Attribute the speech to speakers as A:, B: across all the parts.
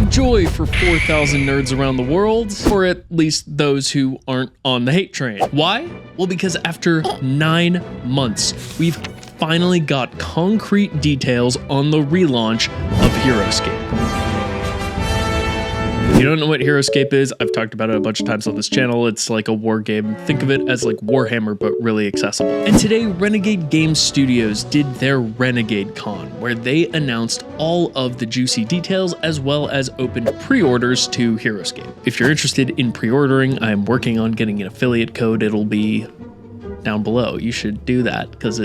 A: of joy for 4,000 nerds around the world, or at least those who aren't on the hate train. Why? Well, because after 9 months, we've finally got concrete details on the relaunch of Heroscape. If you don't know what Heroscape is, I've talked about it a bunch of times on this channel. It's like a war game. Think of it as like Warhammer, but really accessible. And today, Renegade Game Studios did their Renegade Con, where they announced all of the juicy details as well as opened pre-orders to Heroscape. If you're interested in pre-ordering, I'm working on getting an affiliate code. It'll be down below. You should do that because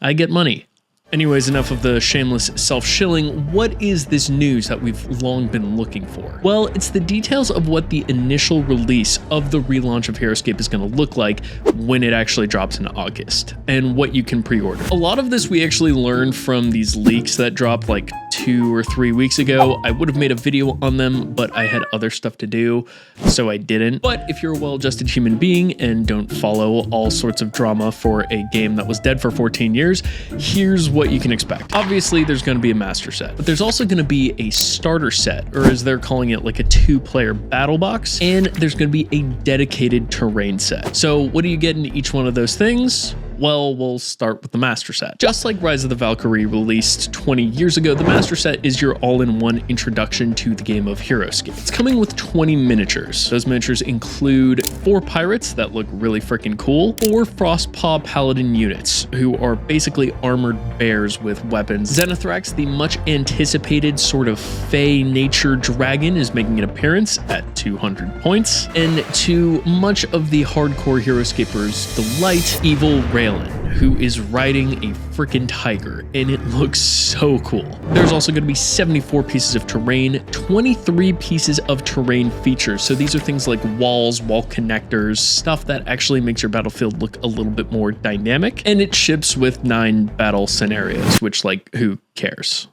A: I get money. Anyways, enough of the shameless self-shilling. What is this news that we've long been looking for? Well, it's the details of what the initial release of the relaunch of Heroscape is going to look like when it actually drops in August, and what you can pre-order. A lot of this we actually learned from these leaks that dropped like 2 or 3 weeks ago. I would have made a video on them, but I had other stuff to do, so I didn't. But if you're a well-adjusted human being and don't follow all sorts of drama for a game that was dead for 14 years, here's what you can expect. Obviously, there's going to be a master set, but there's also going to be a starter set, or as they're calling it, like a 2-player battle box, and there's going to be a dedicated terrain set. So what do you get in each one of those things? Well, we'll start with the master set. Just like Rise of the Valkyrie released 20 years ago, the master set is your all-in-one introduction to the game of Heroscape. It's coming with 20 miniatures. Those miniatures include 4 pirates that look really freaking cool, 4 Frostpaw Paladin units, who are basically armored bears with weapons. Zenithrax, the much anticipated sort of fey nature dragon, is making an appearance at 200 points. And to much of the hardcore Heroscapers' delight, Evil Raylan, who is riding a freaking tiger, and it looks so cool. There's also going to be 74 pieces of terrain, 23 pieces of terrain features. So these are things like walls, wall connectors, stuff that actually makes your battlefield look a little bit more dynamic. And it ships with 9 battle scenarios, which, like, who cares?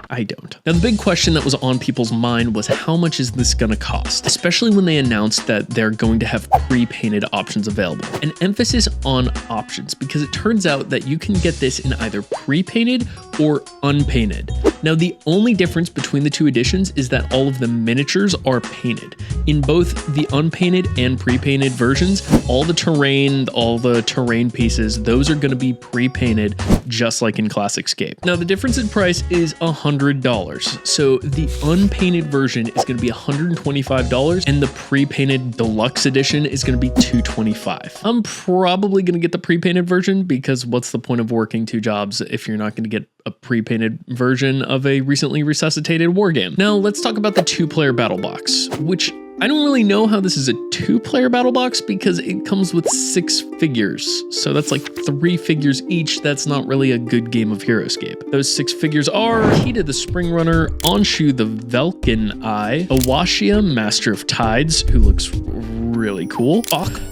A: I don't. Now, the big question that was on people's mind was, how much is this going to cost? Especially when they announced that they're going to have pre-painted options available. An emphasis on options, because it turns out that you can get this in either pre-painted or unpainted. Now, the only difference between the 2 editions is that all of the miniatures are painted. In both the unpainted and pre-painted versions, all the terrain pieces, those are going to be pre-painted just like in Classicscape. Now, the difference in price is $100. So the unpainted version is going to be $125, and the pre-painted deluxe edition is going to be $225. I'm probably going to get the pre-painted version, because what's the point of working 2 jobs if you're not going to get a pre-painted version of a recently resuscitated wargame? Now, let's talk about the 2-player battle box, which I don't really know how this is a 2-player battle box, because it comes with 6 figures. So that's like 3 figures each. That's not really a good game of Heroscape. Those 6 figures are Hida the Spring Runner, Anshu the Velkin Eye, Awashia, Master of Tides, who looks really cool,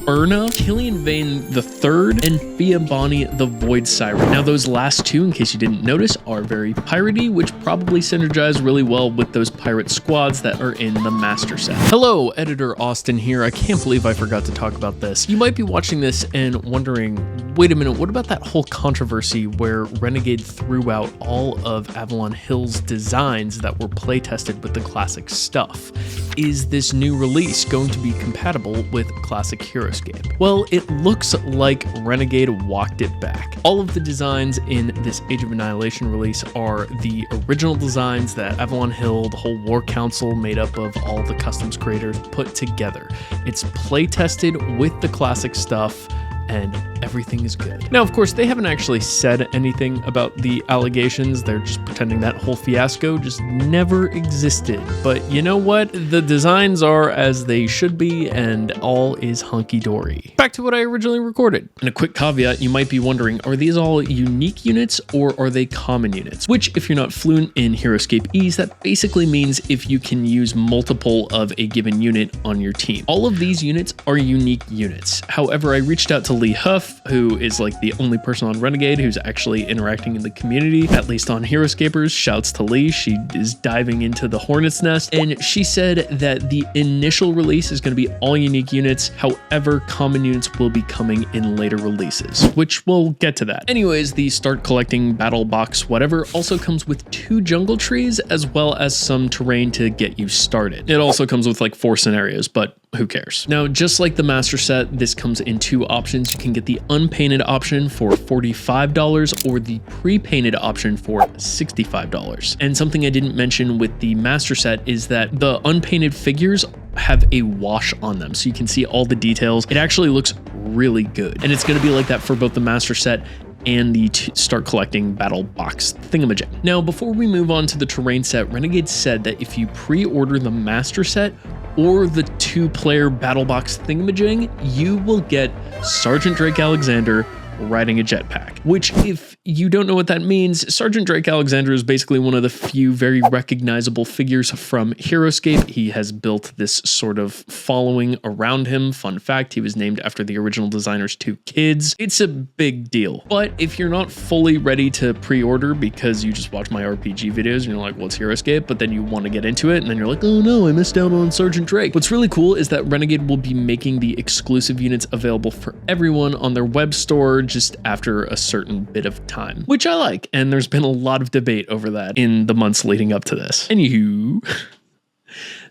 A: Erna, Killian Vane the Third, and Fiambani the Void Siren. Now, those last 2, in case you didn't notice, are very piratey, which probably synergize really well with those pirate squads that are in the master set. Hello, Editor Austin here. I can't believe I forgot to talk about this. You might be watching this and wondering, wait a minute, what about that whole controversy where Renegade threw out all of Avalon Hill's designs that were playtested with the classic stuff? Is this new release going to be compatible with classic Heroscape? Well, it looks like Renegade walked it back. All of the designs in this Age of Annihilation release are the original designs that Avalon Hill, the whole War Council made up of all the customs creators, put together. It's play tested with the classic stuff, and everything is good. Now, of course, they haven't actually said anything about the allegations. They're just pretending that whole fiasco just never existed. But you know what? The designs are as they should be, and all is hunky-dory. Back to what I originally recorded. And a quick caveat, you might be wondering, are these all unique units or are they common units? Which, if you're not fluent in Heroscape Ease, that basically means if you can use multiple of a given unit on your team. All of these units are unique units. However, I reached out to to Lee Huff, who is like the only person on Renegade who's actually interacting in the community, at least on Heroscapers. Shouts to Lee. She is diving into the Hornet's Nest, and she said that the initial release is going to be all unique units. However, common units will be coming in later releases, which we'll get to that. Anyways, the start collecting battle box whatever also comes with 2 jungle trees as well as some terrain to get you started. It also comes with like 4 scenarios, but who cares? Now, just like the master set, this comes in 2 options. You can get the unpainted option for $45 or the pre-painted option for $65. And something I didn't mention with the master set is that the unpainted figures have a wash on them, so you can see all the details. It actually looks really good, and it's going to be like that for both the master set and the start collecting battle box thingamajig. Now, before we move on to the terrain set, Renegade said that if you pre-order the master set or the 2-player battle box thingamajig, you will get Sergeant Drake Alexander riding a jetpack, which, if you don't know what that means, Sergeant Drake Alexander is basically one of the few very recognizable figures from Heroscape. He has built this sort of following around him. Fun fact, he was named after the original designer's 2 kids. It's a big deal. But if you're not fully ready to pre-order because you just watch my RPG videos and you're like, what's Heroscape? But then you want to get into it and then you're like, oh no, I missed out on Sergeant Drake. What's really cool is that Renegade will be making the exclusive units available for everyone on their web store just after a certain bit of time, which I like. And there's been a lot of debate over that in the months leading up to this. Anywho,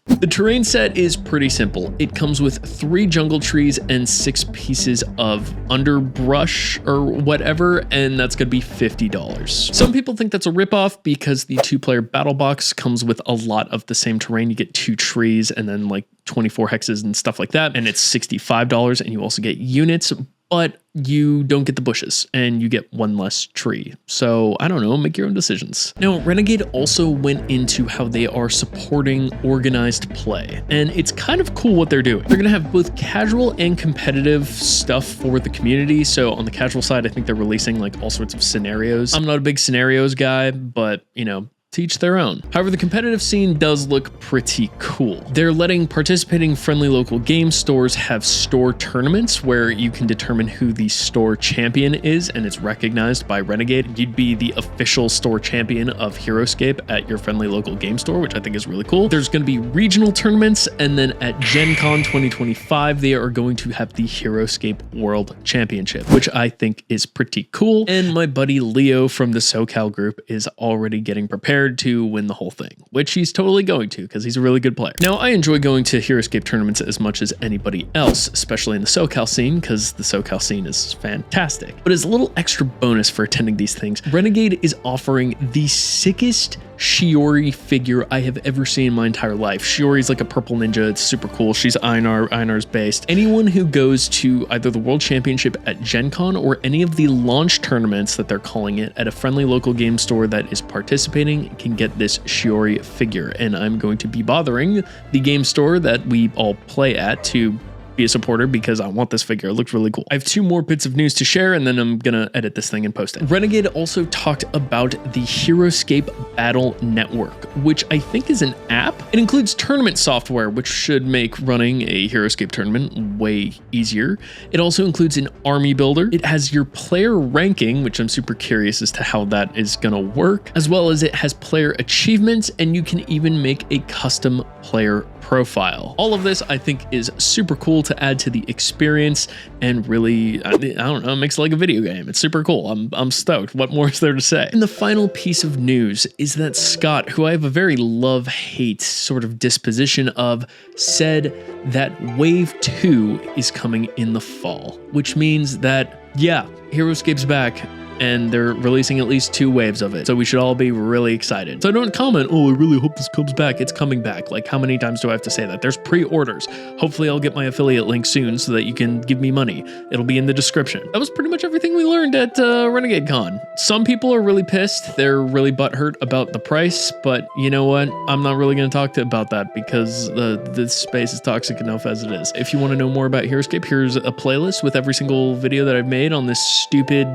A: the terrain set is pretty simple. It comes with 3 jungle trees and 6 pieces of underbrush or whatever, and that's gonna be $50. Some people think that's a ripoff because the 2-player battle box comes with a lot of the same terrain. You get 2 trees and then like 24 hexes and stuff like that, and it's $65, and you also get units, but you don't get the bushes and you get 1 less tree. So I don't know, make your own decisions. Now, Renegade also went into how they are supporting organized play, and it's kind of cool what they're doing. They're gonna have both casual and competitive stuff for the community. So on the casual side, I think they're releasing like all sorts of scenarios. I'm not a big scenarios guy, but you know, to each their own. However, the competitive scene does look pretty cool. They're letting participating friendly local game stores have store tournaments where you can determine who the store champion is, and it's recognized by Renegade. You'd be the official store champion of Heroscape at your friendly local game store, which I think is really cool. There's going to be regional tournaments, and then at Gen Con 2025, they are going to have the Heroscape World Championship, which I think is pretty cool. And my buddy Leo from the SoCal group is already getting prepared to win the whole thing, which he's totally going to because he's a really good player. Now, I enjoy going to Heroscape tournaments as much as anybody else, especially in the SoCal scene, because the SoCal scene is fantastic. But as a little extra bonus for attending these things, Renegade is offering the sickest Shiori figure I have ever seen in my entire life. Shiori's like a purple ninja. It's super cool. She's Einar's based. Anyone who goes to either the World Championship at Gen Con or any of the launch tournaments that they're calling it at a friendly local game store that is participating can get this Shiori figure. And I'm going to be bothering the game store that we all play at to be a supporter because I want this figure. It looks really cool. I have 2 more bits of news to share, and then I'm gonna edit this thing and post it. Renegade also talked about the Heroscape Battle Network, which I think is an app. It includes tournament software, which should make running a Heroscape tournament way easier. It also includes an army builder. It has your player ranking, which I'm super curious as to how that is gonna work, as well as it has player achievements, and you can even make a custom player profile. All of this I think is super cool to add to the experience, and really, I don't know, it makes it like a video game. It's super cool. I'm stoked. What more is there to say? And the final piece of news is that Scott, who I have a very love-hate sort of disposition of, said that Wave 2 is coming in the fall, which means that, yeah, Heroscape's back, and they're releasing at least 2 waves of it. So we should all be really excited. So don't comment, oh, I really hope this comes back. It's coming back. Like, how many times do I have to say that? There's pre-orders. Hopefully I'll get my affiliate link soon so that you can give me money. It'll be in the description. That was pretty much everything we learned at Renegade Con. Some people are really pissed. They're really butthurt about the price, but you know what? I'm not really going to talk about that because this space is toxic enough as it is. If you want to know more about Heroscape, here's a playlist with every single video that I've made on this stupid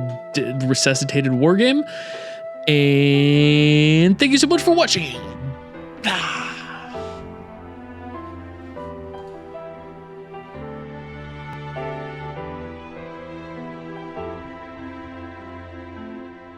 A: resuscitated wargame. And thank you so much for watching.